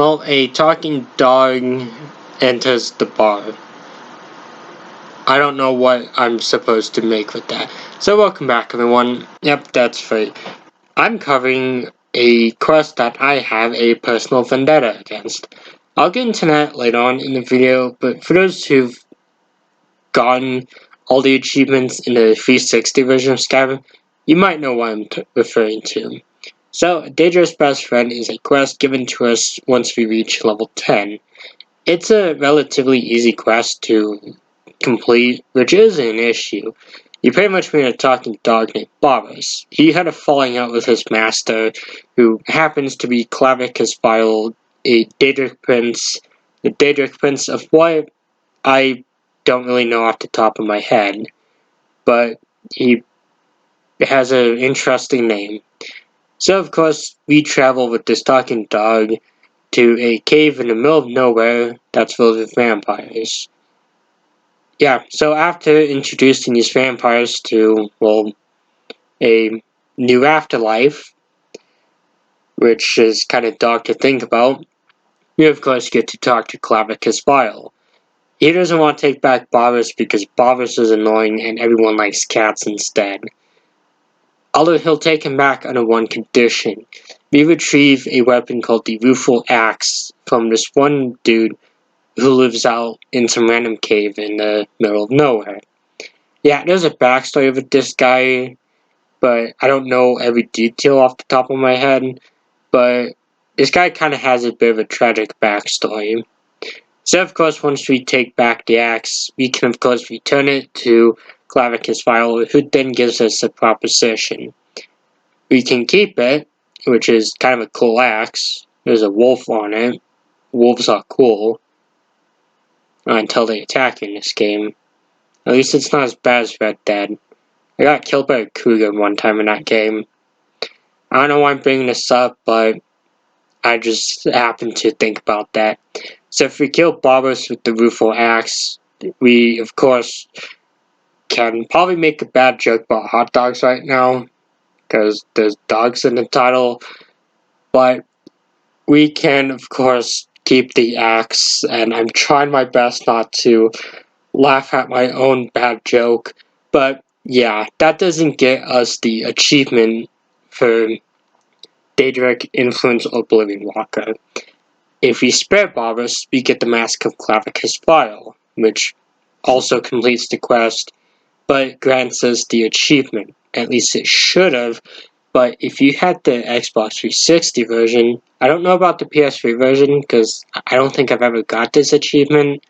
Well, a talking dog enters the bar. I don't know what I'm supposed to make with that. So welcome back, everyone. Yep, that's right. I'm covering a quest that I have a personal vendetta against. I'll get into that later on in the video, but for those who've gotten all the achievements in the 360 version of Skyrim, you might know what I'm referring to. So, Daedra's Best Friend is a quest given to us once we reach level 10. It's a relatively easy quest to complete, which isn't an issue. You pretty much meet a talking dog named Boris. He had a falling out with his master, who happens to be Clavicus Vile, a Daedric prince. The Daedric prince of what I don't really know off the top of my head, but he has an interesting name. So, of course, we travel with this talking dog to a cave in the middle of nowhere that's filled with vampires. Yeah, so after introducing these vampires to, well, a new afterlife, which is kind of dark to think about, we of course get to talk to Clavicus Vile. He doesn't want to take back Boris because Boris is annoying and everyone likes cats instead. Although he'll take him back under one condition. We retrieve a weapon called the Rueful Axe from this one dude who lives out in some random cave in the middle of nowhere. Yeah, there's a backstory with this guy, but I don't know every detail off the top of my head, but this guy kind of has a bit of a tragic backstory. So, of course, once we take back the axe, we can, of course, return it to Clavicus Vile, who then gives us a proposition. We can keep it, which is kind of a cool axe. There's a wolf on it. Wolves are cool. Until they attack in this game. At least it's not as bad as Red Dead. I got killed by a cougar one time in that game. I don't know why I'm bringing this up, but I just happened to think about that. So if we kill Boris with the Rueful Axe, we, of course, can probably make a bad joke about hot dogs right now, because there's dogs in the title, but we can, of course, keep the axe, and I'm trying my best not to laugh at my own bad joke, but yeah, that doesn't get us the achievement for Daedric Influence Oblivion Walker. If we spare Boris, we get the Mask of Clavicus Vile, which also completes the quest, but grants us the achievement. At least it should have, but if you had the Xbox 360 version, I don't know about the PS3 version, because I don't think I've ever got this achievement,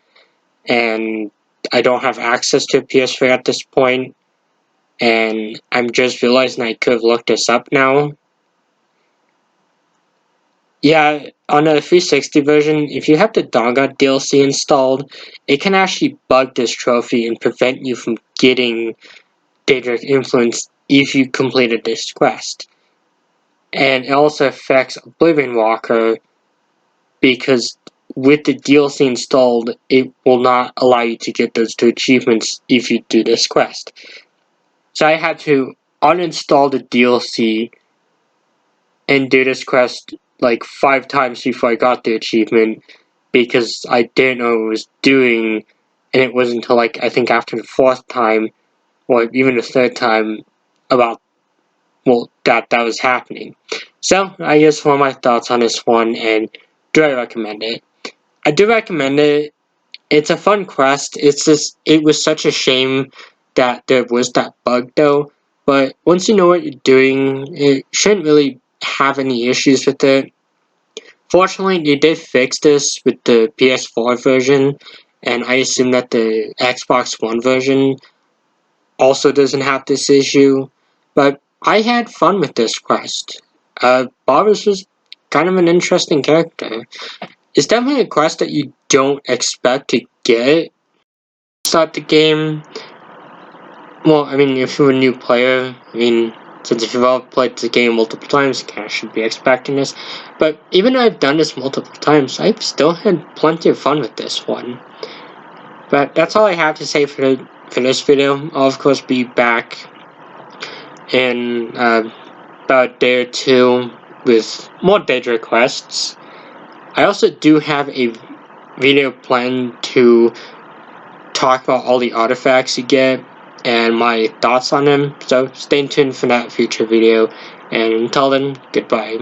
and I don't have access to a PS3 at this point, and I'm just realizing I could have looked this up now. Yeah, on the 360 version, if you have the Daedra DLC installed, it can actually bug this trophy and prevent you from getting Daedric Influence if you completed this quest. And it also affects Oblivion Walker because with the DLC installed, it will not allow you to get those two achievements if you do this quest. So I had to uninstall the DLC and do this quest like 5 times before I got the achievement because I didn't know what I was doing, and it wasn't until like I think after the 4th time or even the 3rd time about that was happening. So I guess one of my thoughts on this one, and do I recommend it? I do recommend it. It's a fun quest. It's just it was such a shame that there was that bug though. But once you know what you're doing, it shouldn't really have any issues with it. Fortunately, they did fix this with the PS4 version, and I assume that the Xbox One version also doesn't have this issue. But I had fun with this quest. Boris was kind of an interesting character. It's definitely a quest that you don't expect to get start the game. Well, I mean, if you're a new player, I mean, since if you've all played the game multiple times, you kind of should be expecting this. But even though I've done this multiple times, I've still had plenty of fun with this one. But that's all I have to say for this video. I'll of course be back in about a day or two with more Daedra quests. I also do have a video planned to talk about all the artifacts you get and my thoughts on them, so stay tuned for that future video, and until then, goodbye.